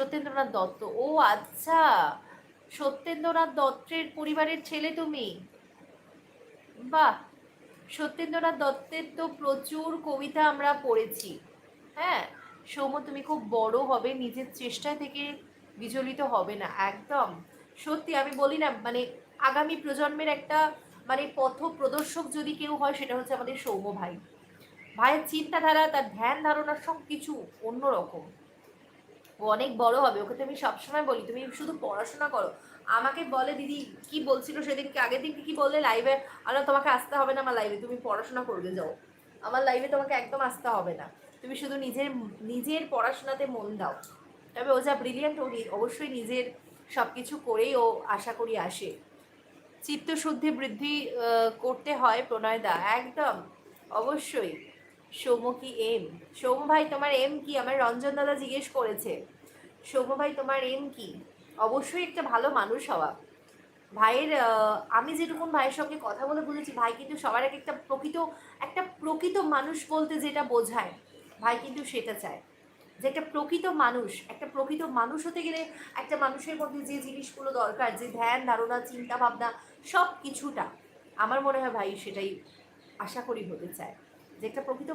সত্যেন্দ্রনাথ দত্ত, ও আচ্ছা, সত্যেন্দ্রনাথ দত্তের পরিবারের ছেলে তুমি? বাহ! সত্যেন্দ্রনাথ দত্তের তো প্রচুর কবিতা আমরা পড়েছি। হ্যাঁ, সৌম্য তুমি খুব বড় হবে, নিজের চেষ্টায় থেকে বিচলিত হবে না একদম। সত্যি আমি বলি না, মানে আগামী প্রজন্মের একটা মানে পথ প্রদর্শক যদি কেউ হয় সেটা হচ্ছে আমাদের সৌম্য ভাই। ভাইয়ের চিন্তাধারা, তার ধ্যান ধারণা সব কিছু অন্যরকম। ও অনেক বড় হবে, ওকে তো আমি সবসময় বলি তুমি শুধু পড়াশোনা করো। আমাকে বলে দিদি, কি বলছিল সেদিনকে, আগের দিনকে কি বললে লাইভে, আলো তোমাকে আসতে হবে না আমার লাইভে, তুমি পড়াশোনা করবে যাও, আমার লাইভে তোমাকে একদম আসতে হবে না, তুমি শুধু নিজের নিজের পড়াশোনাতে মন দাও। তবে ও যা ব্রিলিয়ান্ট, ও অবশ্যই নিজের সব কিছু করেই ও আশা করি আসে। চিত্তশুদ্ধি বৃদ্ধি করতে হয় প্রণয়দা, একদম অবশ্যই। সৌম্য কি এম? সৌম্য ভাই তোমার এম কি? আমার রঞ্জন দাদা জিজ্ঞেস করেছে, সৌম্য ভাই তোমার এম কি? অবশ্যই একটা ভালো মানুষ হওয়া। ভাইয়ের আমি যেটুকুন ভাইয়ের সঙ্গে কথা বলে বুঝেছি, ভাই কিন্তু সবার আগে একটা প্রকৃত মানুষ বলতে যেটা বোঝায়, ভাই কিন্তু সেটা চায়, যে একটা প্রকৃত মানুষ হতে গেলে একটা মানুষের মধ্যে যে জিনিসগুলো দরকার, যে ধ্যান ধারণা চিন্তা ভাবনা সব কিছুটা, আমার মনে হয় ভাই সেটাই আশা করি হতে চায়, যে একটা প্রকৃত